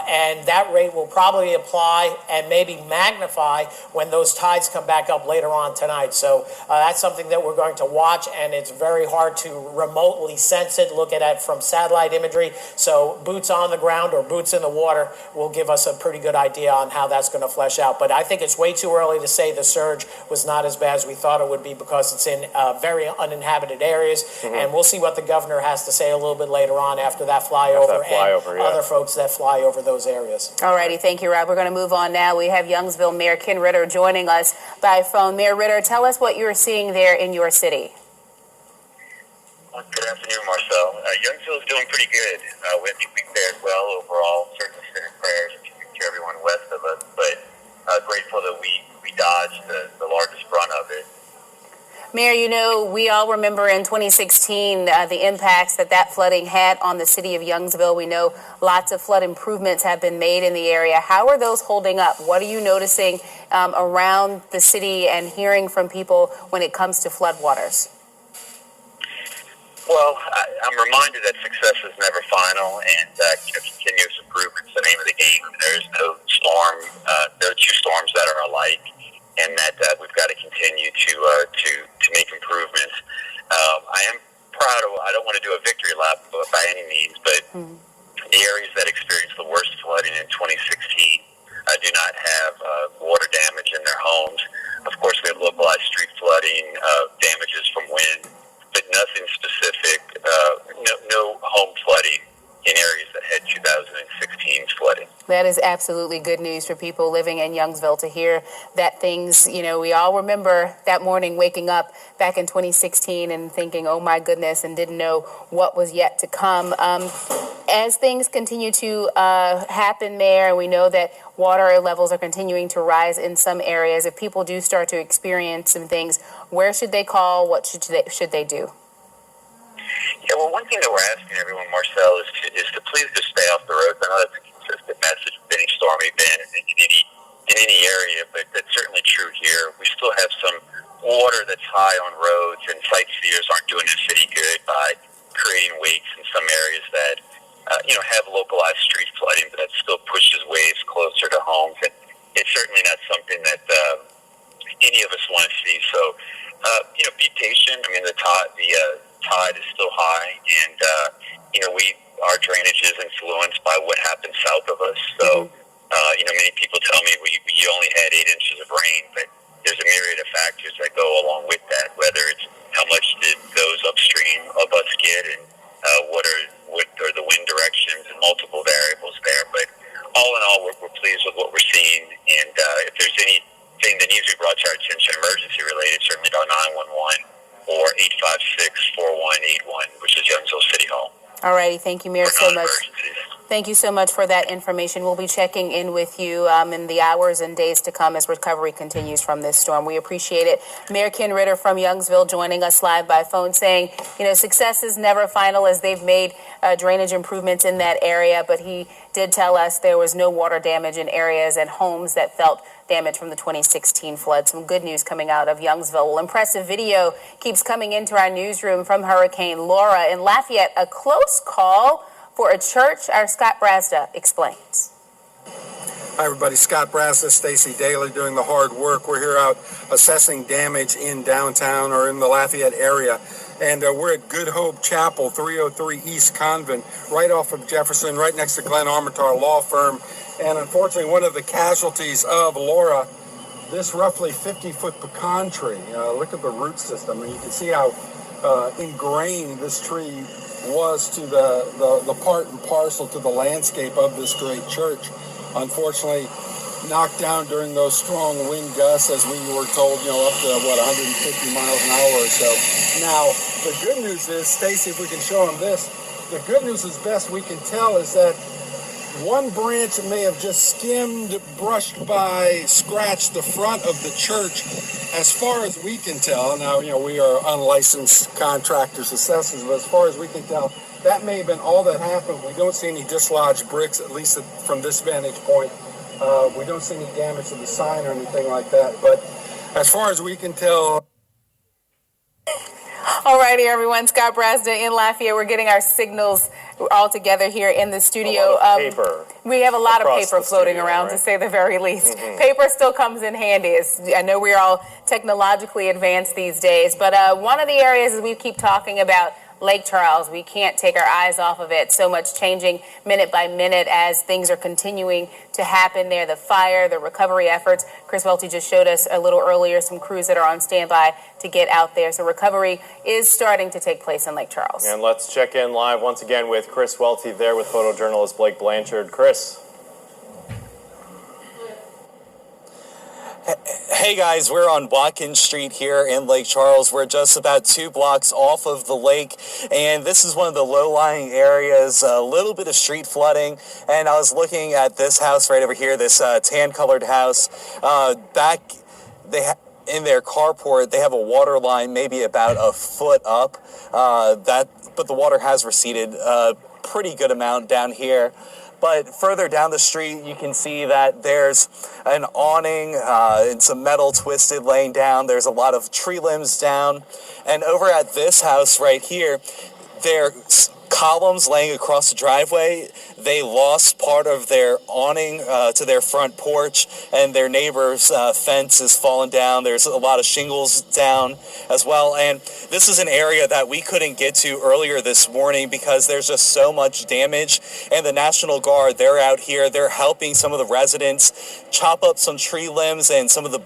and that rate will probably apply and maybe magnify when those tides come back up later on tonight. So that's something that we're going to watch, and it's very hard to remotely sense it, look at it from satellite imagery. So boots on the ground or boots in the water will give us a pretty good idea on how that's going to flesh out. But I think it's way too early to say the surge was not as bad as we thought it would be, because it's in very uninhabited areas. And we'll see what the governor has to say a little bit later on after that flyover, and other folks that fly over those areas. All righty. Thank you, Rob. We're going to move on now. We have Youngsville Mayor Ken Ritter joining us by phone. Mayor Ritter, tell us what you're seeing there in your city. Good afternoon, Marcel. Youngsville is doing pretty good. I think we fared well overall. Certainly sending prayers to everyone west of us, but grateful that we dodged the largest brunt of it. Mayor, you know, we all remember in 2016 the impacts that flooding had on the city of Youngsville. We know lots of flood improvements have been made in the area. How are those holding up? What are you noticing around the city and hearing from people when it comes to floodwaters? Well, I'm reminded that success is never final, and continuous improvement is the name of the game. There is no storm. There are two storms that are alike, and that we've got to continue to make improvements. I am proud of. I don't want to do a victory lap by any means, but the areas that experienced the worst flooding in 2016 do not have water damage in their homes. Of course, we have localized street flooding, damages from wind, but nothing specific, no home flooding in areas that had 2016's flooding. That is absolutely good news for people living in Youngsville to hear that things, you know, we all remember that morning waking up back in 2016 and thinking, oh my goodness, and didn't know what was yet to come. As things continue to happen there, we know that water levels are continuing to rise in some areas. If people do start to experience some things, where should they call? What should they do? Yeah, well, one thing that we're asking everyone, Marcel, is to please just stay off the roads. I know that's a consistent message with any stormy event in any area, but that's certainly true here. We still have some water that's high on roads, and sightseers aren't doing the city good by creating wakes in some areas that have localized street flooding, but that still pushes waves closer to homes. And it's certainly not something that any of us want to see. So, be patient. I mean, the tide is still high, and our drainage is influenced by what happens south of us. So, many people tell me we only had 8 inches of rain, but there's a myriad of factors that go along with that. Whether it's how much did those upstream of us get, and what are the wind directions, and multiple variables there. But all in all, we're pleased with what we're seeing, and if there's anything that needs to be brought to our attention, emergency related, certainly don't 911 or 856-4181, which is Youngsville City Hall. All righty. Thank you, Mayor, so much. Thank you so much for that information. We'll be checking in with you in the hours and days to come as recovery continues from this storm. We appreciate it. Mayor Ken Ritter from Youngsville joining us live by phone saying, success is never final as they've made drainage improvements in that area, but he did tell us there was no water damage in areas and homes that felt damage from the 2016 flood. Some good news coming out of Youngsville. Well, impressive video keeps coming into our newsroom from Hurricane Laura in Lafayette. A close call for a church. Our Scott Brazda explains. Hi, everybody. Scott Brazda, Stacey Daly doing the hard work. We're here out assessing damage in downtown or in the Lafayette area. And we're at Good Hope Chapel, 303 East Convent, right off of Jefferson, right next to Glenn Armitar Law Firm. And unfortunately, one of the casualties of Laura, this roughly 50-foot pecan tree. Look at the root system, and you can see how ingrained this tree was to the part and parcel to the landscape of this great church. Unfortunately, knocked down during those strong wind gusts, as we were told, up to, 150 miles an hour or so. Now, the good news is, Stacy, if we can show them this, the good news, as best we can tell, is that one branch may have just skimmed, brushed by, scratched the front of the church. As far as we can tell, now, we are unlicensed contractors, assessors, but as far as we can tell, that may have been all that happened. We don't see any dislodged bricks, at least from this vantage point. We don't see any damage to the sign or anything like that. But as far as we can tell... All righty, everyone. Scott Brazda in Lafayette. We're getting our signals all together here in the studio. Paper. We have a lot of paper floating around, to say the very least. Mm-hmm. Paper still comes in handy. I know we're all technologically advanced these days, but one of the areas that we keep talking about, Lake Charles, we can't take our eyes off of it. So much changing minute by minute as things are continuing to happen there. The fire, the recovery efforts. Chris Welty just showed us a little earlier some crews that are on standby to get out there. So recovery is starting to take place in Lake Charles. And let's check in live once again with Chris Welty there with photojournalist Blake Blanchard. Chris. Hey guys, we're on Watkins Street here in Lake Charles. We're just about 2 blocks off of the lake, and this is one of the low-lying areas, a little bit of street flooding. And I was looking at this house right over here, this tan-colored house. Back in their carport, they have a water line maybe about a foot up. But the water has receded a pretty good amount down here. But further down the street, you can see that there's an awning and some metal twisted laying down. There's a lot of tree limbs down. And over at this house right here, there's columns laying across the driveway. They lost part of their awning to their front porch, and their neighbor's fence is fallen down. There's a lot of shingles down as well. And this is an area that we couldn't get to earlier this morning because there's just so much damage. And the National Guard, they're out here. They're helping some of the residents chop up some tree limbs and some of the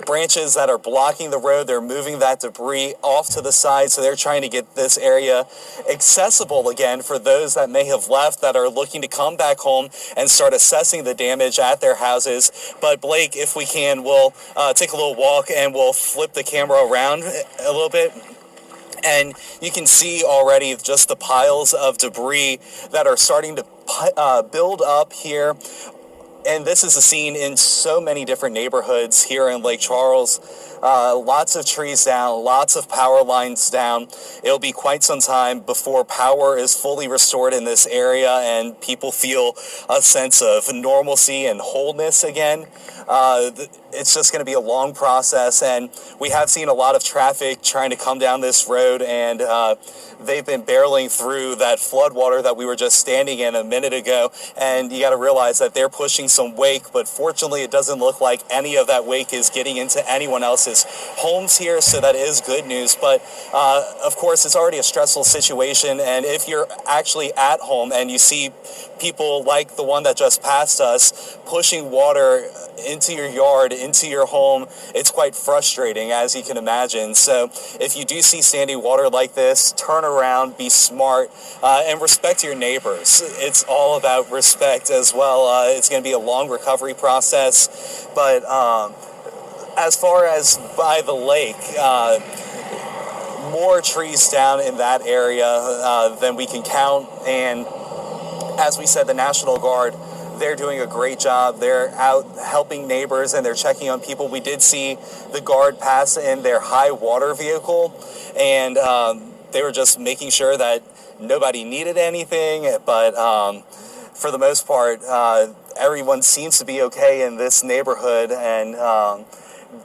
branches that are blocking the road. They're moving that debris off to the side, so they're trying to get this area accessible again for those that may have left that are looking to come back home and start assessing the damage at their houses. But Blake, if we can, we'll take a little walk and we'll flip the camera around a little bit. And you can see already just the piles of debris that are starting to build up here. And this is a scene in so many different neighborhoods here in Lake Charles. Lots of trees down, lots of power lines down. It'll be quite some time before power is fully restored in this area and people feel a sense of normalcy and wholeness again. It's just going to be a long process, and we have seen a lot of traffic trying to come down this road, and they've been barreling through that floodwater that we were just standing in a minute ago, and you got to realize that they're pushing some wake, but fortunately it doesn't look like any of that wake is getting into anyone else's homes here, so that is good news. But of course it's already a stressful situation, and if you're actually at home and you see people like the one that just passed us pushing water into your yard, into your home, it's quite frustrating, as you can imagine. So if you do see standing water like this, turn around, be smart, and respect your neighbors. It's all about respect as well. It's going to be a long recovery process, but as far as by the lake, more trees down in that area than we can count. And as we said, the National Guard, they're doing a great job. They're out helping neighbors and they're checking on people. We did see the Guard pass in their high water vehicle, and they were just making sure that nobody needed anything. But for the most part, everyone seems to be okay in this neighborhood, and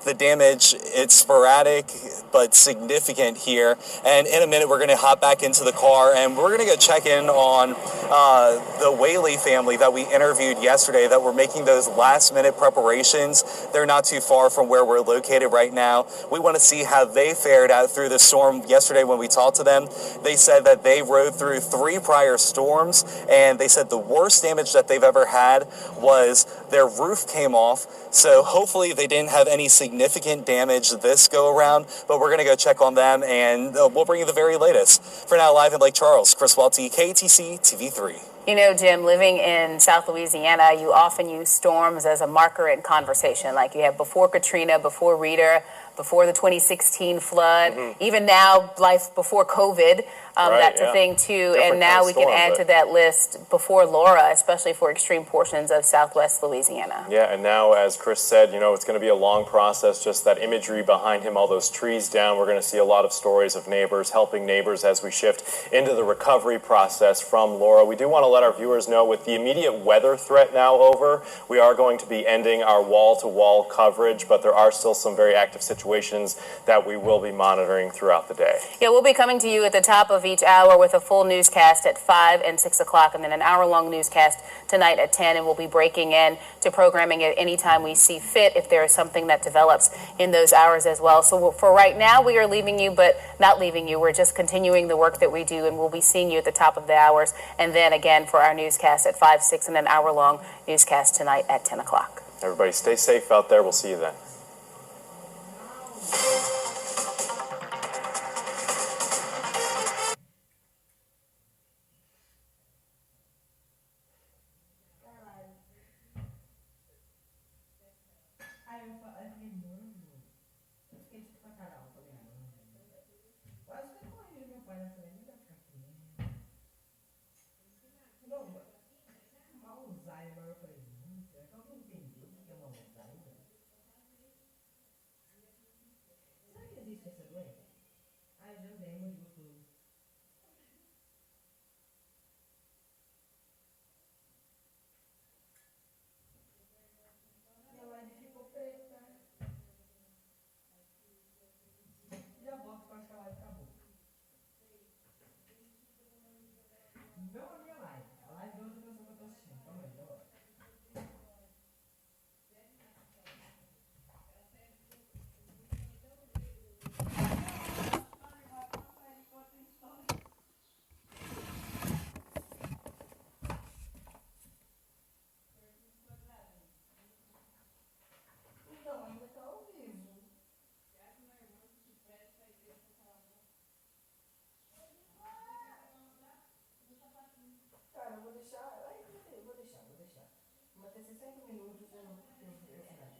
the damage, it's sporadic but significant here. And in a minute, we're going to hop back into the car and we're going to go check in on the Whaley family that we interviewed yesterday that were making those last minute preparations. They're not too far from where we're located right now. We want to see how they fared out through the storm. Yesterday when we talked to them, they said that they rode through 3 prior storms, and they said the worst damage that they've ever had was their roof came off. So hopefully they didn't have any significant damage this go around, but we're going to go check on them, and we'll bring you the very latest. For now, live in Lake Charles, Chris Welty, KTC TV3. You know, Jim, living in South Louisiana, you often use storms as a marker in conversation. Like you have before Katrina, before Rita, before the 2016 flood, even now, life before COVID. That's a thing, too. Different and now we storm, can add to that list before Laura, especially for extreme portions of southwest Louisiana. Yeah, and now, as Chris said, you know, it's going to be a long process. Just that imagery behind him, all those trees down. We're going to see a lot of stories of neighbors helping neighbors as we shift into the recovery process from Laura. We do want to let our viewers know, with the immediate weather threat now over, we are going to be ending our wall-to-wall coverage, but there are still some very active situations that we will be monitoring throughout the day. Yeah, we'll be coming to you at the top of each hour with a full newscast at 5 and 6 o'clock, and then an hour-long newscast tonight at 10, and we'll be breaking in to programming at any time we see fit if there is something that develops in those hours as well. So for right now, we are leaving you, but not leaving you. We're just continuing the work that we do, and we'll be seeing you at the top of the hours, and then again for our newscast at 5, 6, and an hour-long newscast tonight at 10 o'clock. Everybody stay safe out there. We'll see you then. Vou deixar. Manter 60 minutos, eu não